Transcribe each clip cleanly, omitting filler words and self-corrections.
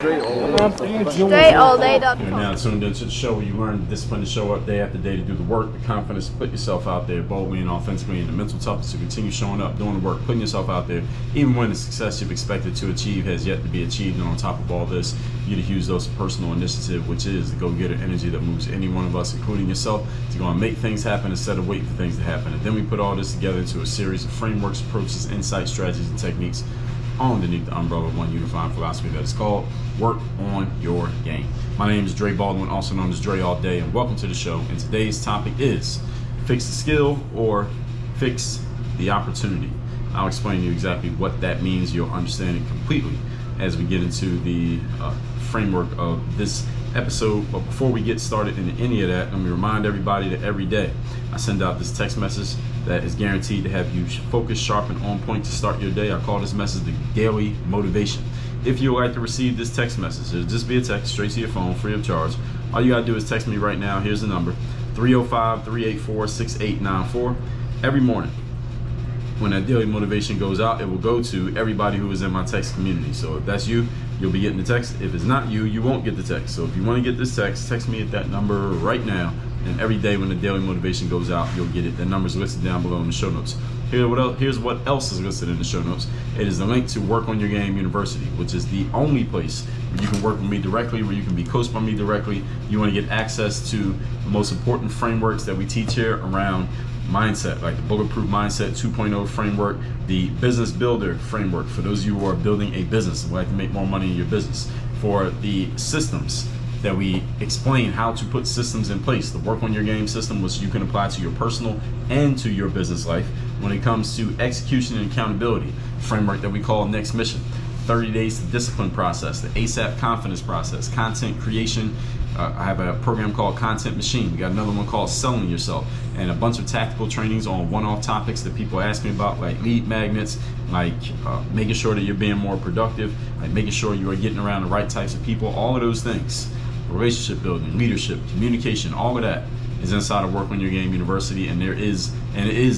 StrayAllDay.com. You're now tuned into the show where you learn the discipline to show up day after day to do the work, the confidence to put yourself out there boldly and authentically, and the mental toughness to continue showing up, doing the work, putting yourself out there, even when the success you've expected to achieve has yet to be achieved. And on top of all this, you get a huge dose of personal initiative, which is the go-getter energy that moves any one of us, including yourself, to go and make things happen instead of waiting for things to happen. And then we put all this together into a series of frameworks, approaches, insights, strategies, and techniques underneath the umbrella of one unifying philosophy that is called Work on Your Game. My name is Dre Baldwin, also known as Dre All Day, and welcome to the show. And today's topic is fix the skill or fix the opportunity. I'll explain to you exactly what that means. You'll understand it completely as we get into the framework of this episode. But before we get started into any of that, let me remind everybody that every day I send out this text message that is guaranteed to have you focused, sharp, and on point to start your day. I call this message the daily motivation. If you would like to receive this text message, it'll just be a text straight to your phone, free of charge. All you gotta do is text me right now. Here's the number, 305-384-6894. Every morning, when that daily motivation goes out, it will go to everybody who is in my text community. So if that's you, you'll be getting the text. If it's not you, you won't get the text. So if you want to get this text me at that number right now. And every day when the daily motivation goes out, you'll get it. The number's listed down below in the show notes. Here's what else is listed in the show notes. It is the link to Work on Your Game University, which is the only place where you can work with me directly, where you can be coached by me directly. You want to get access to the most important frameworks that we teach here around mindset, like the Bulletproof Mindset 2.0 framework, the Business Builder framework for those of you who are building a business and would like to make more money in your business, for the systems that we explain how to put systems in place. The Work on Your Game system, which you can apply to your personal and to your business life. When it comes to execution and accountability, framework that we call Next Mission, 30 days to discipline process, the ASAP confidence process, content creation. I have a program called Content Machine. We got another one called Selling Yourself, and a bunch of tactical trainings on one-off topics that people ask me about, like lead magnets, like making sure that you're being more productive, like making sure you are getting around the right types of people, all of those things. Relationship building, leadership, communication, all of that is inside of Work on Your Game University, and it is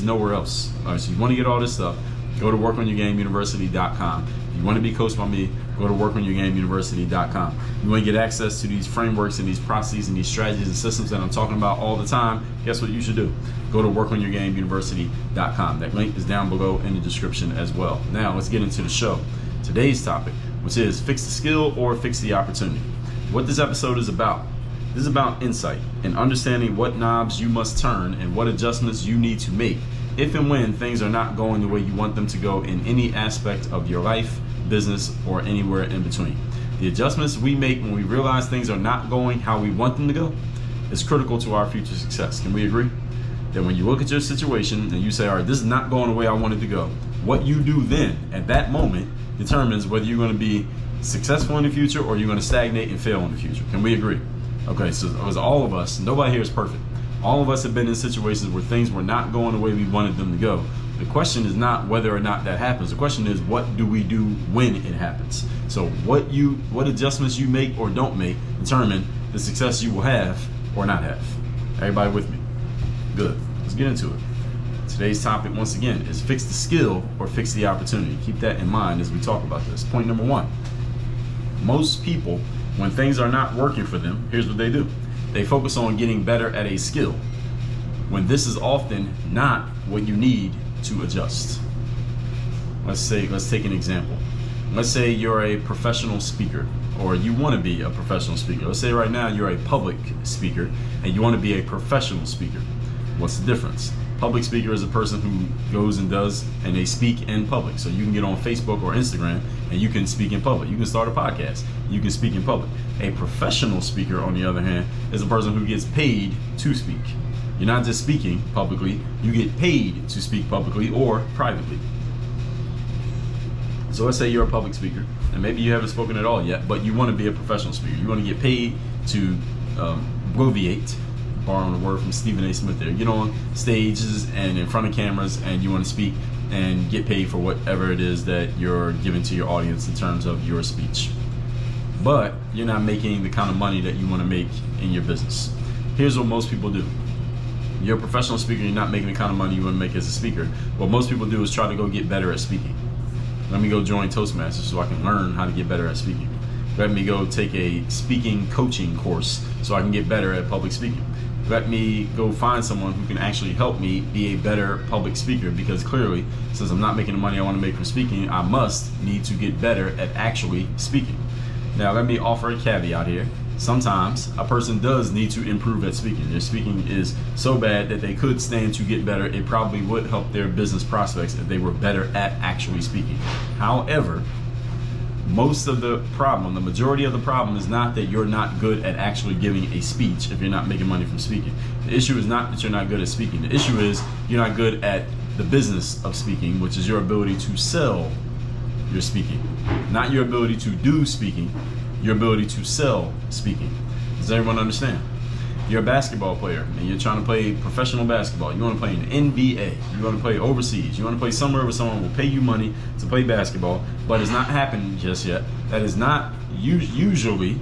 nowhere else. All right, so you want to get all this stuff, go to workonyourgameuniversity.com. If you want to be coached by me, go to workonyourgameuniversity.com. You want to get access to these frameworks and these processes and these strategies and systems that I'm talking about all the time, guess what you should do? Go to workonyourgameuniversity.com. That link is down below in the description as well. Now let's get into the show. Today's topic, which is fix the skill or fix the opportunity. What this episode is about. This is about insight and understanding what knobs you must turn and what adjustments you need to make if and when things are not going the way you want them to go in any aspect of your life, business, or anywhere in between. The adjustments we make when we realize things are not going how we want them to go is critical to our future success. Can we agree? That when you look at your situation and you say, all right, this is not going the way I wanted to go, what you do then at that moment determines whether you're going to be successful in the future or you're going to stagnate and fail in the future. Can we agree? Okay, so it was all of us. Nobody here is perfect. All of us have been in situations where things were not going the way we wanted them to go. The question is not whether or not that happens. The question is, what do we do when it happens? So what adjustments you make or don't make determine the success you will have or not have. Everybody with me? Good. Let's get into it. Today's topic, once again, is fix the skill or fix the opportunity. Keep that in mind as we talk about this. Point number one. Most people, when things are not working for them, here's what they do. They focus on getting better at a skill, when this is often not what you need to adjust. Let's take an example. Let's say you're a professional speaker, or you want to be a professional speaker. Let's say right now you're a public speaker and you want to be a professional speaker. What's the difference? Public speaker is a person who goes and does, and they speak in public. So you can get on Facebook or Instagram and you can speak in public. You can start a podcast. You can speak in public. A professional speaker, on the other hand, is a person who gets paid to speak. You're not just speaking publicly, you get paid to speak publicly or privately. So let's say you're a public speaker, and maybe you haven't spoken at all yet, but you want to be a professional speaker. You want to get paid to bloviate, borrowing a word from Stephen A. Smith there. Get on stages and in front of cameras, and you want to speak and get paid for whatever it is that you're giving to your audience in terms of your speech. But you're not making the kind of money that you want to make in your business. Here's what most people do. You're a professional speaker, you're not making the kind of money you want to make as a speaker. What most people do is try to go get better at speaking. Let me go join Toastmasters so I can learn how to get better at speaking. Let me go take a speaking coaching course so I can get better at public speaking. Let me go find someone who can actually help me be a better public speaker, because clearly, since I'm not making the money I want to make from speaking, I must need to get better at actually speaking. Now, let me offer a caveat here. Sometimes a person does need to improve at speaking. Their speaking is so bad that they could stand to get better. It probably would help their business prospects if they were better at actually speaking. However, most of the problem, the majority of the problem, is not that you're not good at actually giving a speech if you're not making money from speaking. The issue is not that you're not good at speaking. The issue is you're not good at the business of speaking, which is your ability to sell your speaking. Not your ability to do speaking, your ability to sell speaking. Does everyone understand? You're a basketball player and you're trying to play professional basketball. You want to play in the NBA. You want to play overseas. You want to play somewhere where someone will pay you money to play basketball, but it's not happening just yet. That is not usually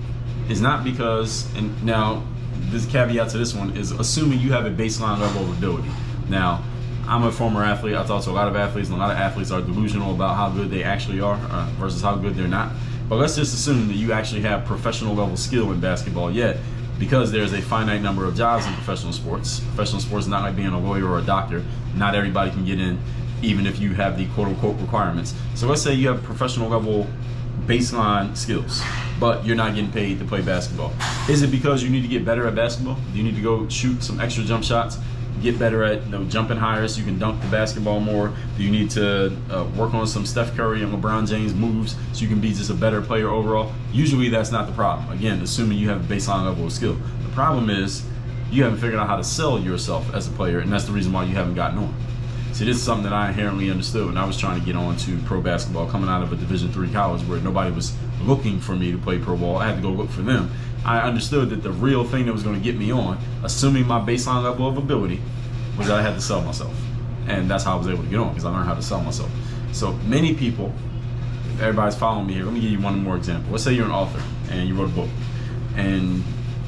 is not because, and now this caveat to this one is assuming you have a baseline level of ability. Now, I'm a former athlete. I talk to a lot of athletes, and a lot of athletes are delusional about how good they actually are versus how good they're not. But let's just assume that you actually have professional level skill in basketball yet, because there's a finite number of jobs in professional sports. Professional sports is not like being a lawyer or a doctor. Not everybody can get in, even if you have the quote-unquote requirements. So let's say you have professional level baseline skills, but you're not getting paid to play basketball. Is it because you need to get better at basketball? Do you need to go shoot some extra jump shots? Get better at jumping higher so you can dunk the basketball more? Do you need to work on some Steph Curry and LeBron James moves so you can be just a better player overall? Usually that's not the problem. Again, assuming you have a baseline level of skill. The problem is you haven't figured out how to sell yourself as a player, and that's the reason why you haven't gotten on. See, this is something that I inherently understood when I was trying to get on to pro basketball, coming out of a Division III college where nobody was looking for me to play pro ball. I had to go look for them. I understood that the real thing that was going to get me on, assuming my baseline level of ability, was that I had to sell myself. And that's how I was able to get on, because I learned how to sell myself. So many people, if everybody's following me here, let me give you one more example. Let's say you're an author and you wrote a book,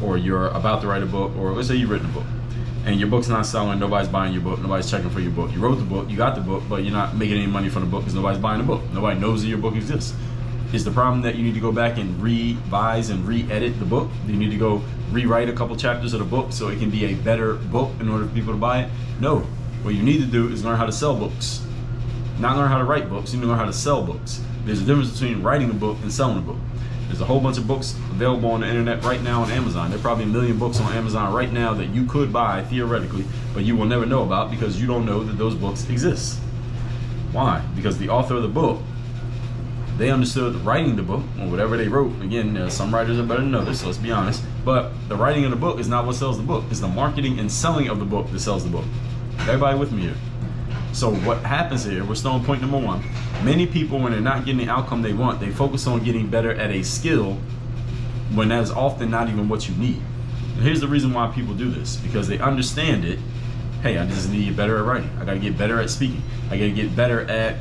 or you're about to write a book, or let's say you've written a book and your book's not selling, nobody's buying your book, nobody's checking for your book. You wrote the book, you got the book, but you're not making any money from the book because nobody's buying the book. Nobody knows that your book exists. Is the problem that you need to go back and revise and re-edit the book? Do you need to go rewrite a couple chapters of the book so it can be a better book in order for people to buy it? No. What you need to do is learn how to sell books. Not learn how to write books, you need to learn how to sell books. There's a difference between writing a book and selling a book. There's a whole bunch of books available on the internet right now on Amazon. There are probably 1 million books on Amazon right now that you could buy theoretically, but you will never know about because you don't know that those books exist. Why? Because the author of the book, they understood writing the book, or whatever they wrote. Again, some writers are better than others, so let's be honest. But the writing of the book is not what sells the book. It's the marketing and selling of the book that sells the book. Everybody with me here? So what happens here, we're still on point number one. Many people, when they're not getting the outcome they want, they focus on getting better at a skill when that is often not even what you need. And here's the reason why people do this, because they understand it. Hey, I just need to get better at writing. I got to get better at speaking. I got to get better at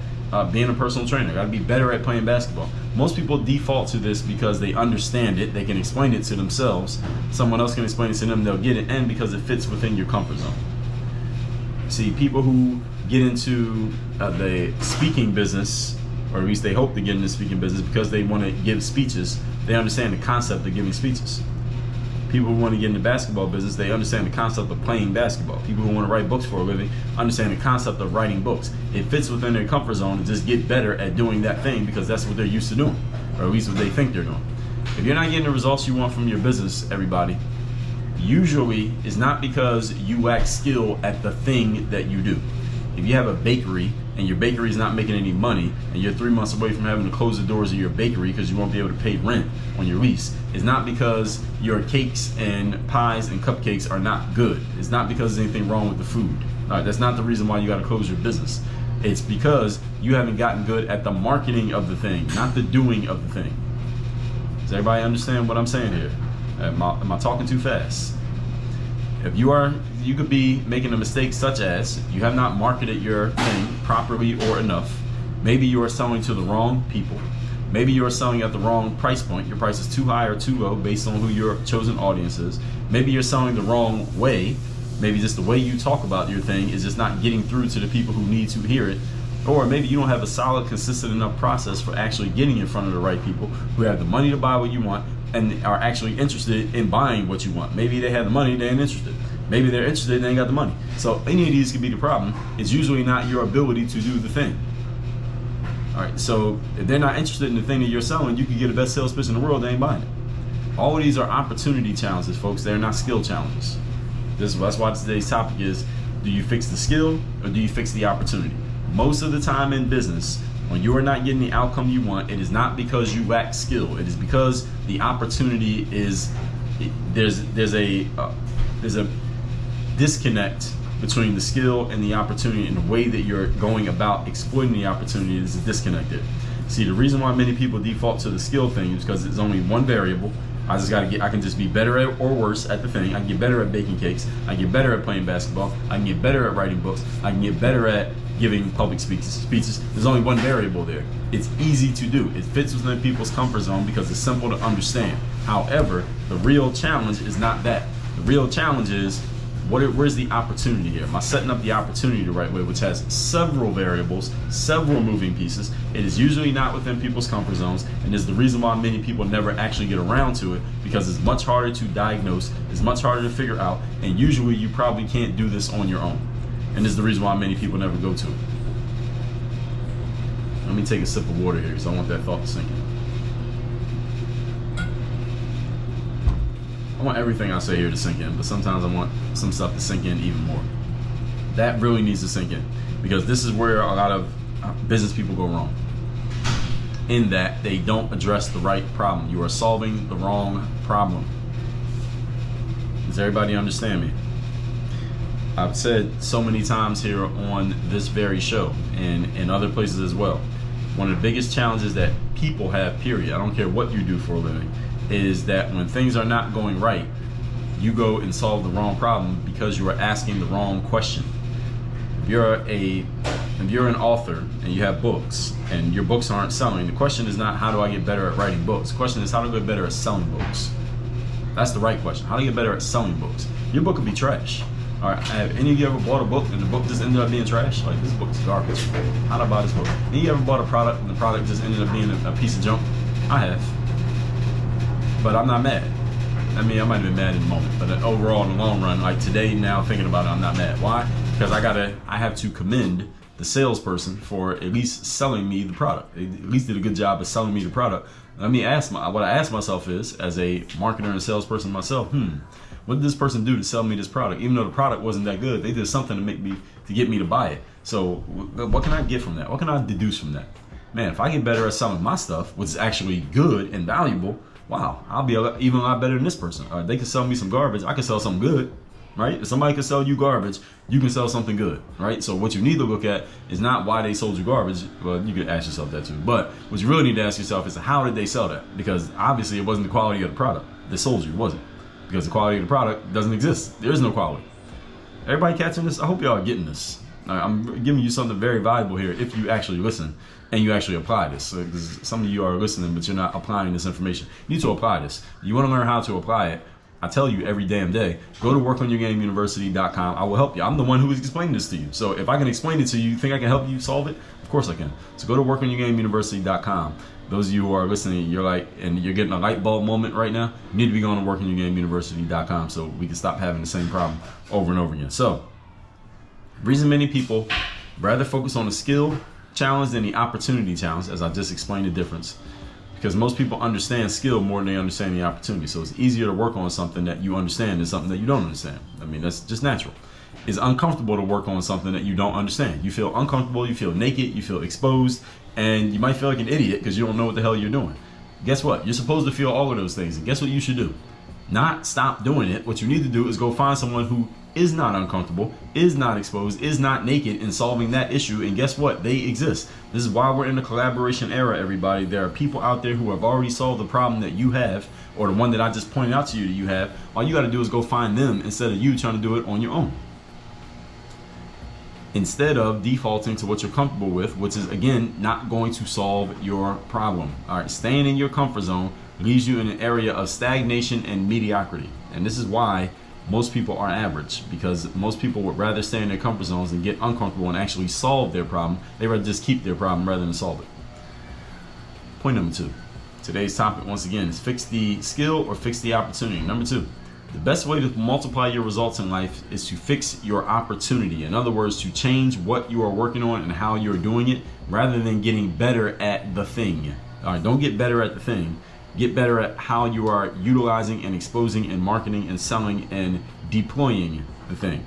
being a personal trainer. I got to be better at playing basketball. Most people default to this because they understand it. They can explain it to themselves. Someone else can explain it to them. They'll get it, and because it fits within your comfort zone. See, people who get into the speaking business, or at least they hope to get into the speaking business because they want to give speeches, they understand the concept of giving speeches. People who want to get into the basketball business, they understand the concept of playing basketball. People who want to write books for a living understand the concept of writing books. It fits within their comfort zone to just get better at doing that thing because that's what they're used to doing, or at least what they think they're doing. If you're not getting the results you want from your business, everybody, usually is not because you lack skill at the thing that you do. If you have a bakery and your bakery is not making any money and you're 3 months away from having to close the doors of your bakery because you won't be able to pay rent on your lease, it's not because your cakes and pies and cupcakes are not good. It's not because there's anything wrong with the food. That's not the reason why you got to close your business. It's because you haven't gotten good at the marketing of the thing, not the doing of the thing. Does everybody understand what I'm saying here? Am I talking too fast? If you could be making a mistake such as you have not marketed your thing properly or enough. Maybe you are selling to the wrong people. Maybe you are selling at the wrong price point. Your price is too high or too low based on who your chosen audience is. Maybe you're selling the wrong way. Maybe just the way you talk about your thing is just not getting through to the people who need to hear it. Or maybe you don't have a solid, consistent enough process for actually getting in front of the right people who have the money to buy what you want and are actually interested in buying what you want. Maybe they have the money, they ain't interested. Maybe they're interested and they ain't got the money. So any of these could be the problem. It's usually not your ability to do the thing. All right, so if they're not interested in the thing that you're selling, you can get the best sales pitch in the world, they ain't buying it. All of these are opportunity challenges, folks. They're not skill challenges. That's why today's topic is, do you fix the skill or do you fix the opportunity? Most of the time in business, when you are not getting the outcome you want, it is not because you lack skill. It is because the opportunity is, there's a disconnect between the skill and the opportunity, and the way that you're going about exploiting the opportunity is disconnected. See, the reason why many people default to the skill thing is because it's only one variable. I can just be better at or worse at the thing. I can get better at baking cakes. I can get better at playing basketball. I can get better at writing books. I can get better at giving public speeches. There's only one variable there. It's easy to do. It fits within people's comfort zone because it's simple to understand. However, the real challenge is not that. The real challenge is, where's the opportunity here? Am I setting up the opportunity the right way, which has several variables, several moving pieces? It is usually not within people's comfort zones, and is the reason why many people never actually get around to it, because it's much harder to diagnose, it's much harder to figure out, and usually you probably can't do this on your own. And this is the reason why many people never go to it. Let me take a sip of water here because I want that thought to sink in. I want everything I say here to sink in, but sometimes I want some stuff to sink in even more. That really needs to sink in, because this is where a lot of business people go wrong, in that they don't address the right problem. You are solving the wrong problem. Does everybody understand me? I've said so many times here on this very show and in other places as well, one of the biggest challenges that people have, period, I don't care what you do for a living, is that when things are not going right, you go and solve the wrong problem because you are asking the wrong question. If you're an author and you have books and your books aren't selling, the question is not how do I get better at writing books. The question is how do I get better at selling books. That's the right question. How do you get better at selling books? Your book could be trash. All right, have any of you ever bought a book and the book just ended up being trash? Like, this book's garbage. How'd I buy this book? Any of you ever bought a product and the product just ended up being a piece of junk? I have. But I'm not mad. I mean, I might have been mad in the moment, but overall, in the long run, like today, now thinking about it, I'm not mad. Why? Because I have to commend the salesperson for at least selling me the product. They at least did a good job of selling me the product. Let me what I ask myself is, as a marketer and salesperson myself, what did this person do to sell me this product? Even though the product wasn't that good, they did something to get me to buy it. So what can I get from that? What can I deduce from that? Man, if I get better at selling my stuff, which is actually good and valuable, wow, I'll be even a lot better than this person. They can sell me some garbage, I can sell something good, right? If somebody can sell you garbage, you can sell something good, right? So what you need to look at is not why they sold you garbage. Well, you can ask yourself that too. But what you really need to ask yourself is, how did they sell that? Because obviously it wasn't the quality of the product that sold you, was it? Because the quality of the product doesn't exist. There is no quality. Everybody catching this? I hope y'all are getting this. I'm giving you something very valuable here if you actually listen and you actually apply this. So, some of you are listening, but you're not applying this information. You need to apply this. You want to learn how to apply it. I tell you every damn day, go to workonyourgameuniversity.com. I will help you. I'm the one who is explaining this to you. So if I can explain it to you, think I can help you solve it? Of course I can. So go to workonyourgameuniversity.com. Those of you who are listening, you're like, and you're getting a light bulb moment right now, you need to be going to workonyourgameuniversity.com so we can stop having the same problem over and over again. So, the reason many people rather focus on the skill challenge than the opportunity challenge, as I just explained the difference, because most people understand skill more than they understand the opportunity. So it's easier to work on something that you understand than something that you don't understand. I mean, that's just natural. It's uncomfortable to work on something that you don't understand. You feel uncomfortable, you feel naked, you feel exposed, and you might feel like an idiot because you don't know what the hell you're doing. Guess what? You're supposed to feel all of those things, and guess what you should do? Not stop doing it. What you need to do is go find someone who is not uncomfortable, is not exposed, is not naked in solving that issue, and guess what? They exist. This is why we're in the collaboration era, everybody. There are people out there who have already solved the problem that you have, or the one that I just pointed out to you that you have. All you got to do is go find them instead of you trying to do it on your own. Instead of defaulting to what you're comfortable with, which is, again, not going to solve your problem. All right, staying in your comfort zone leaves you in an area of stagnation and mediocrity. And this is why most people are average, because most people would rather stay in their comfort zones and get uncomfortable and actually solve their problem. They rather just keep their problem rather than solve it. Point number 2. Today's topic, once again, is fix the skill or fix the opportunity. Number 2, the best way to multiply your results in life is to fix your opportunity. In other words, to change what you are working on and how you're doing it, rather than getting better at the thing. All right, don't get better at the thing. Get better at how you are utilizing and exposing and marketing and selling and deploying the thing.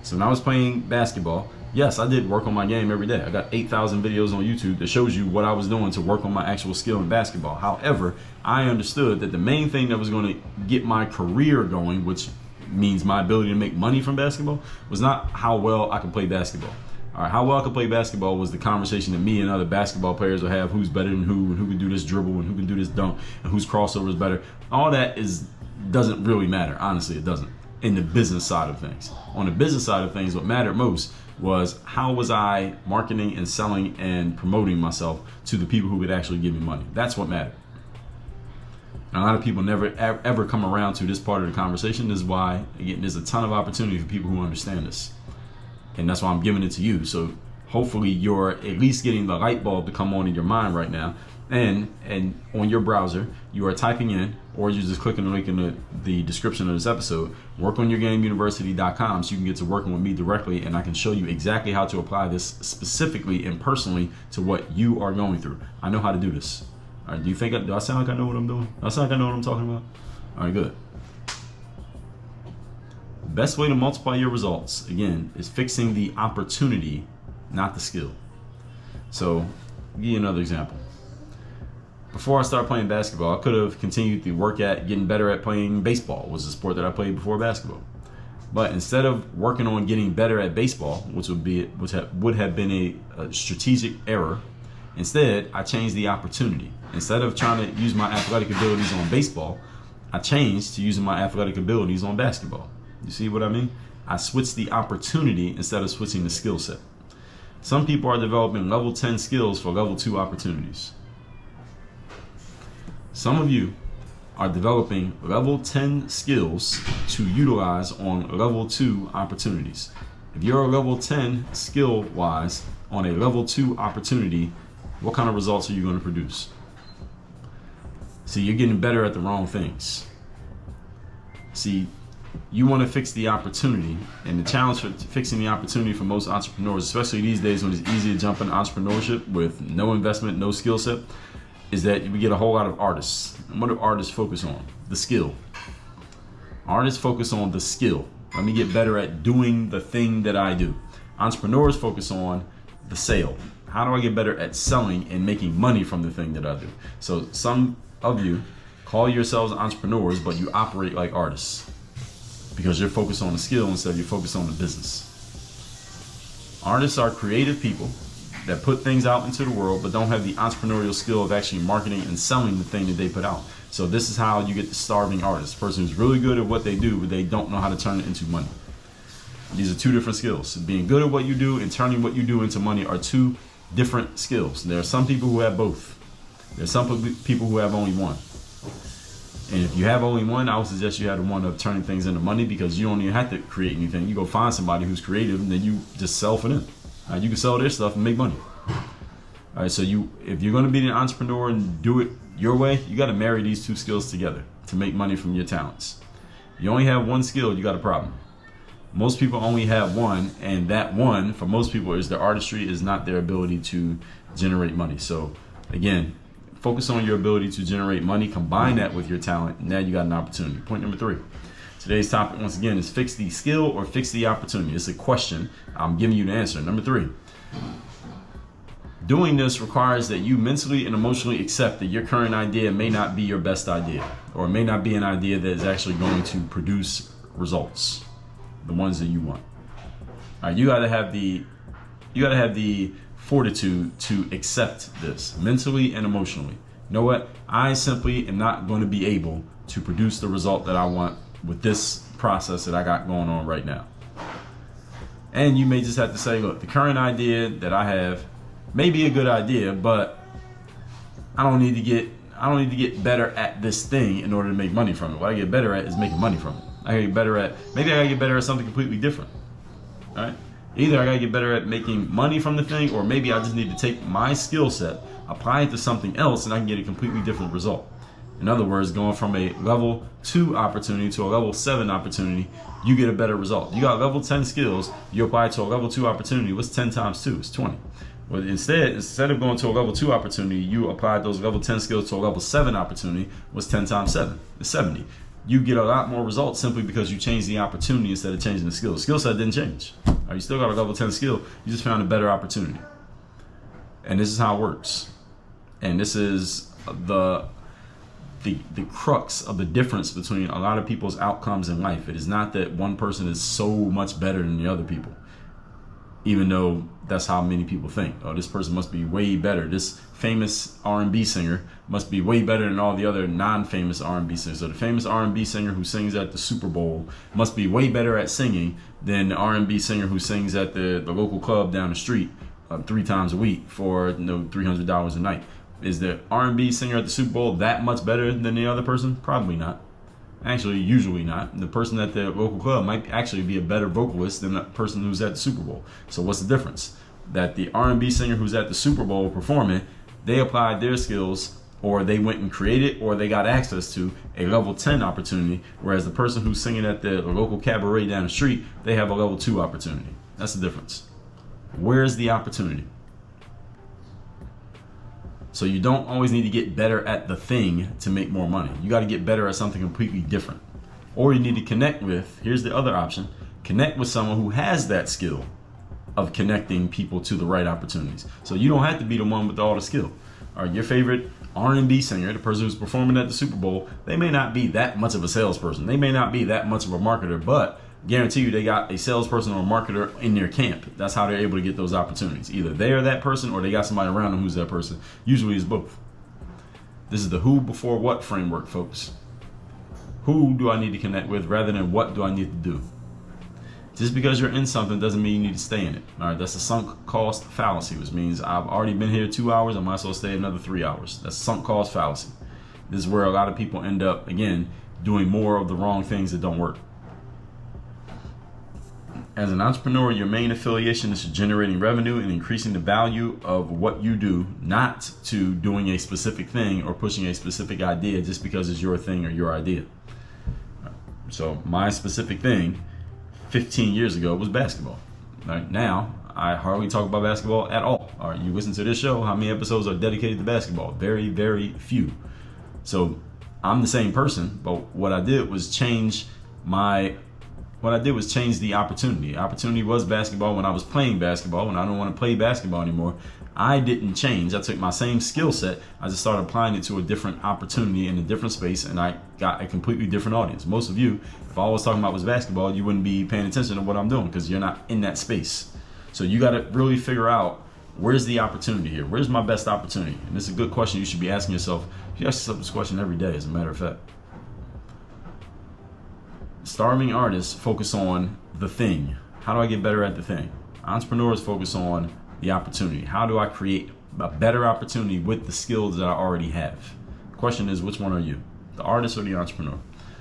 So when I was playing basketball, yes, I did work on my game every day. I got 8,000 videos on YouTube that shows you what I was doing to work on my actual skill in basketball. However, I understood that the main thing that was going to get my career going, which means my ability to make money from basketball, was not how well I could play basketball. All right, how well I could play basketball was the conversation that me and other basketball players would have, who's better than who, and who can do this dribble, and who can do this dunk, and whose crossover is better. All that doesn't really matter. Honestly, it doesn't. In the business side of things. On the business side of things, what mattered most was how was I marketing and selling and promoting myself to the people who would actually give me money. That's what mattered. And a lot of people never ever come around to this part of the conversation. This is why, again, there's a ton of opportunity for people who understand this. And that's why I'm giving it to you. So hopefully you're at least getting the light bulb to come on in your mind right now. And on your browser, you are typing in, or you're just clicking the link in the description of this episode, workonyourgameuniversity.com, so you can get to working with me directly, and I can show you exactly how to apply this specifically and personally to what you are going through. I know how to do this. All right, do I sound like I know what I'm doing? Do I sound like I know what I'm talking about? All right, good. Best way to multiply your results, again, is fixing the opportunity, not the skill. So, I'll give you another example. Before I started playing basketball, I could have continued to work at getting better at playing baseball. It was a sport that I played before basketball. But instead of working on getting better at baseball, which would have been a strategic error, instead I changed the opportunity. Instead of trying to use my athletic abilities on baseball, I changed to using my athletic abilities on basketball. You see what I mean? I switched the opportunity instead of switching the skill set. Some people are developing level 10 skills for level 2 opportunities. Some of you are developing level 10 skills to utilize on level 2 opportunities. If you're a level 10 skill-wise on a level 2 opportunity, what kind of results are you going to produce? See, you're getting better at the wrong things. See, you want to fix the opportunity, and the challenge for fixing the opportunity for most entrepreneurs, especially these days when it's easy to jump into entrepreneurship with no investment, no skill set, is that we get a whole lot of artists. And what do artists focus on? The skill. Artists focus on the skill. Let me get better at doing the thing that I do. Entrepreneurs focus on the sale. How do I get better at selling and making money from the thing that I do? So some of you call yourselves entrepreneurs, but you operate like artists because you're focused on the skill instead of you're focused on the business. Artists are creative people that put things out into the world but don't have the entrepreneurial skill of actually marketing and selling the thing that they put out. So this is how you get the starving artist, a person who's really good at what they do but they don't know how to turn it into money. These are two different skills. Being good at what you do and turning what you do into money are two different skills. There are some people who have both. There are some people who have only one. And if you have only one, I would suggest you have the one of turning things into money, because you don't even have to create anything. You go find somebody who's creative and then you just sell for them. You can sell their stuff and make money. All right, so if you're going to be an entrepreneur and do it your way, you got to marry these two skills together to make money from your talents. You only have one skill, you got a problem. Most people only have one, and that one for most people is their artistry, is not their ability to generate money. So again, focus on your ability to generate money, combine that with your talent, and now you got an opportunity. Point number 3. Today's topic, once again, is fix the skill or fix the opportunity. It's a question. I'm giving you the answer. Number 3. Doing this requires that you mentally and emotionally accept that your current idea may not be your best idea, or it may not be an idea that is actually going to produce results, the ones that you want. All right, you gotta have the fortitude to accept this mentally and emotionally. You know what? I simply am not going to be able to produce the result that I want with this process that I got going on right now. And you may just have to say, look, the current idea that I have may be a good idea, but I don't need to get better at this thing in order to make money from it. What I get better at is making money from it. I gotta get better at, maybe I gotta get better at something completely different. All right. Either I gotta get better at making money from the thing, or maybe I just need to take my skill set, apply it to something else, and I can get a completely different result. In other words, going from a level 2 opportunity to a level 7 opportunity, you get a better result. You got level 10 skills, you apply it to a level 2 opportunity. What's 10 times 2? It's 20. Well, instead of going to a level 2 opportunity, you applied those level 10 skills to a level 7 opportunity. What's 10 times 7? It's 70. You get a lot more results simply because you changed the opportunity instead of changing the skill. The skill set didn't change. You still got a level 10 skill. You just found a better opportunity. And this is how it works. And this is the crux of the difference between a lot of people's outcomes in life. It is not that one person is so much better than the other people, even though that's how many people think. Oh, this person must be way better. This famous R&B singer must be way better than all the other non-famous R&B singers. So the famous R&B singer who sings at the Super Bowl must be way better at singing than the R&B singer who sings at the local club down the street 3 times a week for $300 a night. Is the R&B singer at the Super Bowl that much better than the other person? Probably not. Actually, usually not. The person at the local club might actually be a better vocalist than the person who's at the Super Bowl. So what's the difference? That the R&B singer who's at the Super Bowl performing, they applied their skills, or they went and created, or they got access to a level 10 opportunity, whereas the person who's singing at the local cabaret down the street, they have a level 2 opportunity. That's the difference. Where's the opportunity? So you don't always need to get better at the thing to make more money. You got to get better at something completely different. Or you need to connect with, here's the other option, connect with someone who has that skill of connecting people to the right opportunities. So you don't have to be the one with all the skill. All right, your favorite R&B singer, the person who's performing at the Super Bowl, they may not be that much of a salesperson. They may not be that much of a marketer, but guarantee you they got a salesperson or a marketer in their camp. That's how they're able to get those opportunities. Either they are that person or they got somebody around them who's that person. Usually it's both. This is the who before what framework, folks. Who do I need to connect with rather than what do I need to do? Just because you're in something doesn't mean you need to stay in it. All right, that's a sunk cost fallacy, which means I've already been here 2 hours, I might as well stay another 3 hours. That's sunk cost fallacy. This is where a lot of people end up, again, doing more of the wrong things that don't work. As an entrepreneur, your main affiliation is to generating revenue and increasing the value of what you do, not to doing a specific thing or pushing a specific idea just because it's your thing or your idea. So my specific thing 15 years ago was basketball. Right now, I hardly talk about basketball at all. All right, you listen to this show, how many episodes are dedicated to basketball? Very, very few. So I'm the same person, but what I did was change the opportunity. Opportunity was basketball when I was playing basketball. When I don't want to play basketball anymore, I didn't change. I took my same skill set. I just started applying it to a different opportunity in a different space, and I got a completely different audience. Most of you, if all I was talking about was basketball, you wouldn't be paying attention to what I'm doing because you're not in that space. So you got to really figure out, where's the opportunity here? Where's my best opportunity? And this is a good question you should be asking yourself. You ask yourself this question every day, as a matter of fact. Starving artists focus on the thing. How do I get better at the thing? Entrepreneurs focus on the opportunity. How do I create a better opportunity with the skills that I already have? The question is, which one are you? The artist or the entrepreneur?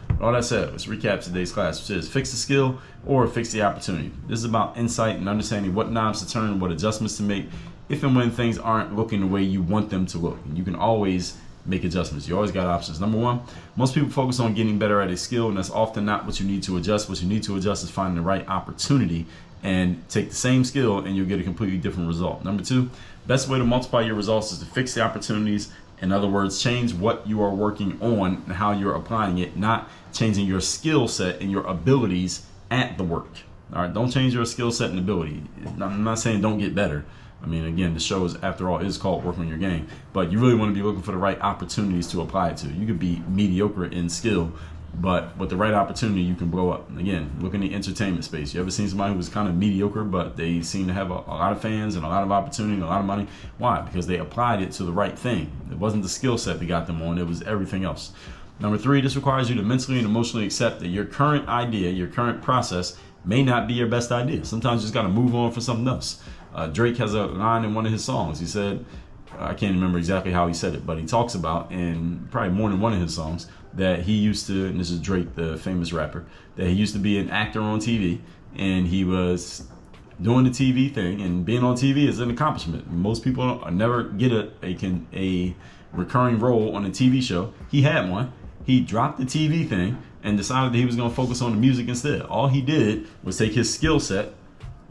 With all that said, let's recap today's class, which is fix the skill or fix the opportunity. This is about insight and understanding what knobs to turn, what adjustments to make if and when things aren't looking the way you want them to look. And you can always make adjustments. You always got options. Number one, most people focus on getting better at a skill, and that's often not what you need to adjust. What you need to adjust is finding the right opportunity and take the same skill and you'll get a completely different result. Number two, best way to multiply your results is to fix the opportunities. In other words, change what you are working on and how you're applying it, not changing your skill set and your abilities at the work. All right, don't change your skill set and ability. I'm not saying don't get better. I mean, again, the show is, after all, is called Work on Your Game, but you really want to be looking for the right opportunities to apply it to. You could be mediocre in skill, but with the right opportunity, you can blow up. And again, look in the entertainment space. You ever seen somebody who was kind of mediocre, but they seem to have a lot of fans and a lot of opportunity and a lot of money? Why? Because they applied it to the right thing. It wasn't the skill set that got them on, it was everything else. Number three, this requires you to mentally and emotionally accept that your current idea, your current process may not be your best idea. Sometimes you just got to move on for something else. Drake has a line in one of his songs. He said, I can't remember exactly how he said it, but he talks about in probably more than one of his songs that he used to, and this is Drake, the famous rapper, that he used to be an actor on TV, and he was doing the TV thing, and being on TV is an accomplishment. Most people never get a recurring role on a TV show. He had one. He dropped the TV thing and decided that he was going to focus on the music instead. All he did was take his skill set.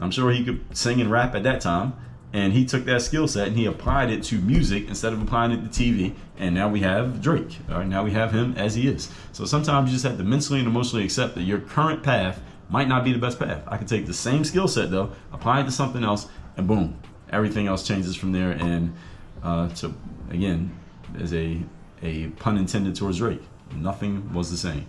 I'm sure he could sing and rap at that time, and he took that skill set and he applied it to music instead of applying it to TV. And now we have Drake. All right, now we have him as he is. So sometimes you just have to mentally and emotionally accept that your current path might not be the best path. I could take the same skill set though, apply it to something else, and boom, everything else changes from there. And so again, as a pun intended towards Drake, nothing was the same.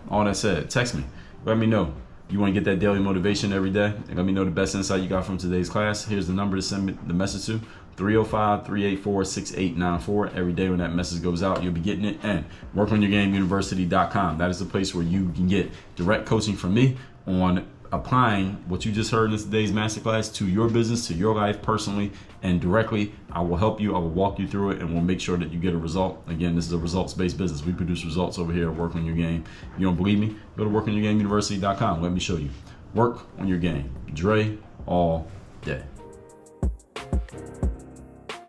All that said, text me. Let me know. You want to get that daily motivation every day? Let me know the best insight you got from today's class. Here's the number to send me the message to: 305-384-6894. Every day when that message goes out, you'll be getting it. And workonyourgameuniversity.com. That is the place where you can get direct coaching from me on applying what you just heard in today's masterclass to your business, to your life personally and directly. I will help you. I will walk you through it, and we'll make sure that you get a result. Again, this is a results-based business. We produce results over here at Work on Your Game. You don't believe me? Go to workonyourgameuniversity.com. Let me show you. Work on your game. Dre all day.